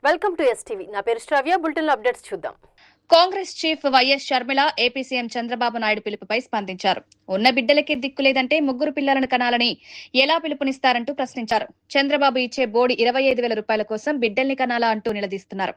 Welcome to STV. నా పేరు శ్రావ్య. Bulletin updates చూద్దాం. Congress chief YS Sharmila AP CM Chandrababu Naidu పిలుపుపై స్పందించారు. ఉన్న బిడ్డలకి దిక్కులేదంటే ముగ్గురు పిల్లలను కనాలని ఎలా పిలుపునిస్తారంటూ ప్రశ్నించారు. చంద్రబాబు ఇచ్చే బోడి 25,000 రూపాయల కోసం బిడ్డల్ని కనాలా అంటూ నిలదీస్తున్నారు.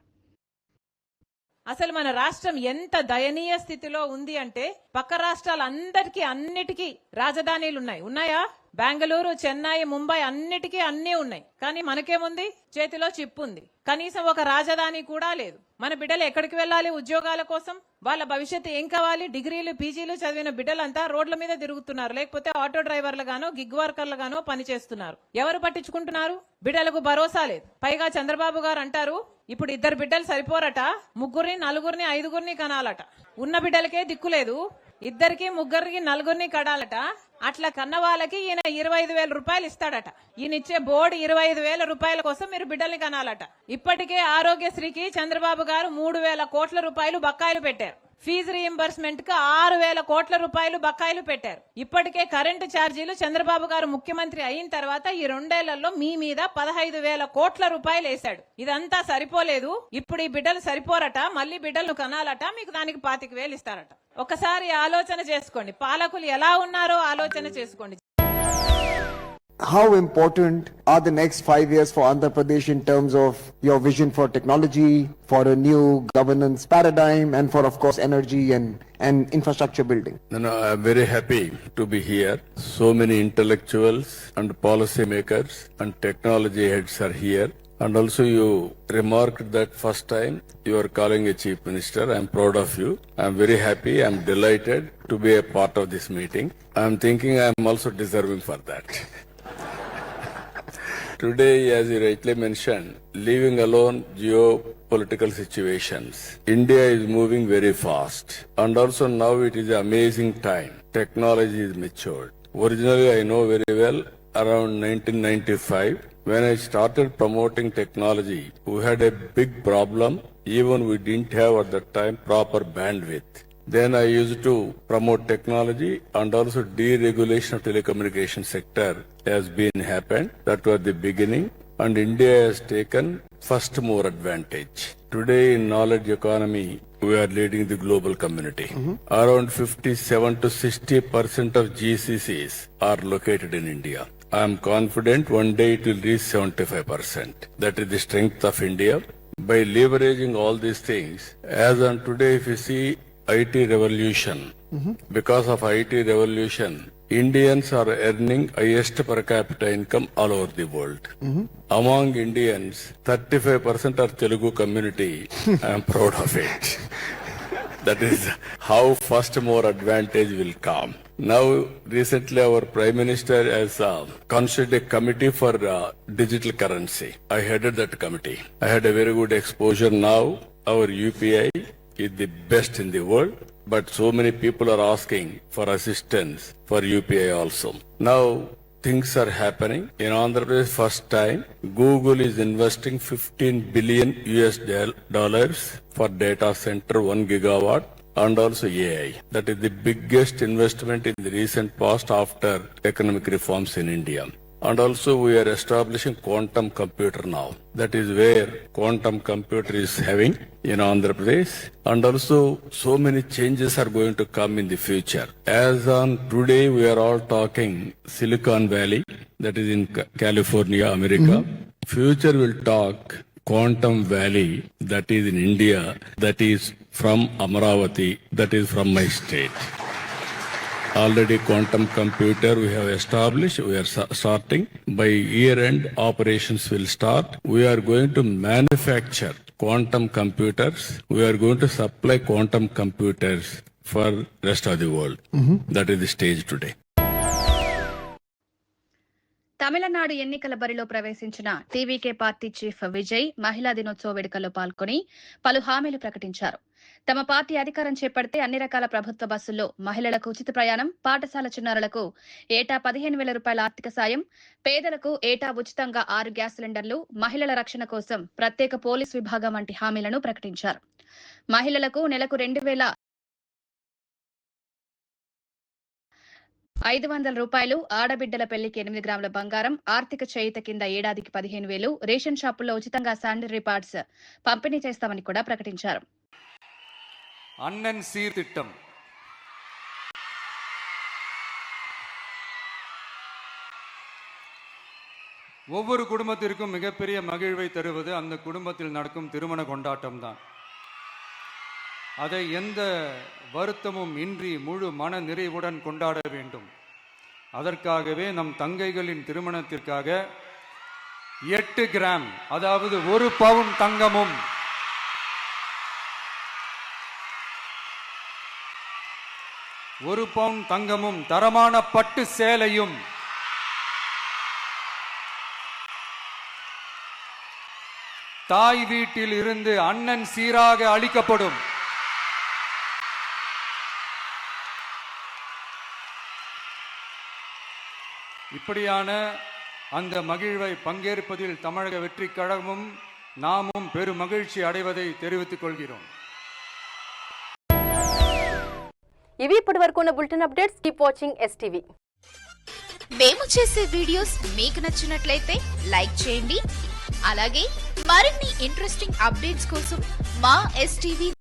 అసలు మన రాష్ట్రం ఎంత దయనీయ స్థితిలో ఉంది అంటే పక్క రాష్ట్రాలందరికీ అన్నిటికీ రాజధానీలు ఉన్నాయా? బెంగళూరు, చెన్నై, ముంబై అన్నిటికీ అన్నీ ఉన్నాయి. కానీ మనకేముంది? చేతిలో చిప్ ఉంది. కనీసం ఒక రాజధాని కూడా లేదు. మన బిడ్డలు ఎక్కడికి వెళ్ళాలి ఉద్యోగాల కోసం? వాళ్ళ భవిష్యత్తు ఏం కావాలి? డిగ్రీలు, పీజీలు చదివిన బిడ్డలంతా రోడ్ల మీద తిరుగుతున్నారు. లేకపోతే ఆటో డ్రైవర్లు గానో, గిగ్ వర్కర్లు గానో పనిచేస్తున్నారు. ఎవరు పట్టించుకుంటున్నారు? బిడ్డలకు భరోసా లేదు. పైగా చంద్రబాబు గారు అంటారు ఇప్పుడు 2 బిడ్డలు సరిపోరట, ముగ్గురిని, నలుగురిని, 5గురిని కనాలట. ఉన్న బిడ్డలకే దిక్కులేదు, 2కి, 3కి, 4గురిని కడాలట. అట్లా కన్న వాళ్ళకి ఈయన 25,000 రూపాయలు ఇస్తాడట. ఈయన ఇచ్చే బోర్డు 25,000 రూపాయల కోసం మీరు బిడ్డల్ని కనాలట. ఇప్పటికే ఆరోగ్యశ్రీకి చంద్రబాబు గారు 3,000 కోట్ల రూపాయలు బకాయిలు పెట్టారు. ఫీజు రీయింబర్స్మెంట్ కు 6,000 కోట్ల రూపాయలు బకాయిలు పెట్టారు. ఇప్పటికే కరెంటు ఛార్జీలు చంద్రబాబు గారు ముఖ్యమంత్రి అయిన తర్వాత ఈ 2 ఏళ్లలో మీ మీద 15,000 కోట్ల రూపాయలు వేశాడు. ఇదంతా సరిపోలేదు. ఇప్పుడు ఈ బిడ్డలు సరిపోరట, మళ్ళీ బిడ్డలను కనాలట. మీకు దానికి 25,000 ఇస్తారట. ఒకసారి ఆలోచన చేసుకోండి. పాలకులు ఎలా ఉన్నారో ఆలోచన చేసుకోండి. How important are the next 5 years for Andhra Pradesh in terms of your vision for technology, for a new governance paradigm, and for, of course, energy and infrastructure building? No, I'm very happy to be here. So many intellectuals and policy makers and technology heads are here. And also you remarked that first time you are calling a chief minister. I'm proud of you. I'm very happy. I'm delighted to be a part of this meeting. I'm thinking I'm also deserving for that. Today, as you rightly mentioned, leaving alone geopolitical situations, India is moving very fast. And also now it is an amazing time. Technology is matured. Originally, I know very well, around 1995, when I started promoting technology, we had a big problem. Even we didn't have at that time proper bandwidth. Then I used to promote technology, and also deregulation of telecommunication sector has been happened. That was the beginning, and India has taken first mover advantage. Today in knowledge economy, we are leading the global community. Around 57 to 60% of GCCs are located in India. I am confident one day it will reach 75%. That is the strength of India. By leveraging all these things, as on today, if you see IT revolution, because of IT revolution, Indians are earning highest per capita income all over the world. Among Indians, 35% are Telugu community. I am proud of it. That is how first more advantage will come. Now, recently our Prime Minister has constituted a committee for digital currency. I headed that committee. I had a very good exposure now. Our UPI is the best in the world, but so many people are asking for assistance for UPI also. Now, things are happening. In Andhra Pradesh, first time, Google is investing $15 billion for data center 1 gigawatt and also AI. That is the biggest investment in the recent past after economic reforms in India. And also we are establishing quantum computer now. That is where quantum computer is having in Andhra Pradesh. And also so many changes are going to come in the future. As on today, we are all talking Silicon Valley, that is in California, America. Future will talk Quantum Valley, that is in India, that is from Amaravati, that is from my state. Already quantum computer we have established, we are starting. By year end operations will start. We are going to manufacture quantum computers. We are going to supply quantum computers for rest of the world. That is the stage today. Tamil Nadu ఎన్నికల బరిలో ప్రవేశించిన TVK party chief Vijay మహిళా దినోత్సవ వేడుకల్లో పాల్గొని పలు హామీలు ప్రకటించారు. తమ పార్టీ అధికారం చేపడితే అన్ని రకాల ప్రభుత్వ బస్సుల్లో మహిళలకు ఉచిత ప్రయాణం, పాఠశాల చిన్నారులకు ఏటా 15,000 రూపాయల ఆర్థిక సాయం, పేదలకు ఏటా ఉచితంగా 6 గ్యాస్ సిలిండర్లు, మహిళల రక్షణ కోసం ప్రత్యేక పోలీస్ విభాగం వంటి హామీలను ప్రకటించారు. మహిళలకు నెలకు 2,000 రూపాయలు, ఆడబిడ్డల పెళ్లికి 8 గ్రాముల బంగారం, ఆర్థిక చేయూత కింద ఏడాదికి 15,000, రేషన్ షాపుల్లో ఉచితంగా శానిటరీ ప్యాడ్స్ పంపిణీ చేస్తామని కూడా ప్రకటించారు. அண்ணன் சீர்திட்டம் ஒவ்வொரு குடும்பத்திற்கும் மிகப்பெரிய மகிழ்வை தருவது அந்த குடும்பத்தில் நடக்கும் திருமண கொண்டாட்டம் தான். அதை எந்த வருத்தமும் இன்றி முழு மன நிறைவுடன் கொண்டாட வேண்டும். அதற்காகவே நம் தங்கைகளின் திருமணத்திற்காக 8 கிராம், அதாவது 1 பவுன் தங்கமும் 1 பவுன் தங்கமும் தரமான பட்டு சேலையும் தாய் வீட்டில் இருந்து அண்ணன் சீராக அளிக்கப்படும். இப்படியான அந்த மகிழ்வை பங்கேற்பதில் தமிழக வெற்றிக் கழகமும் நாமும் பெரும் மகிழ்ச்சி அடைவதை தெரிவித்துக் கொள்கிறோம். ఇవి ఇప్పటివరకు ఉన్న bulletin updates. Keep watching STV. మేము చేసే వీడియోస్ మీకు నచ్చినట్లయితే లైక్ చేయండి. అలాగే మరిన్ని ఇంట్రెస్టింగ్ అప్డేట్స్ కోసం మా STV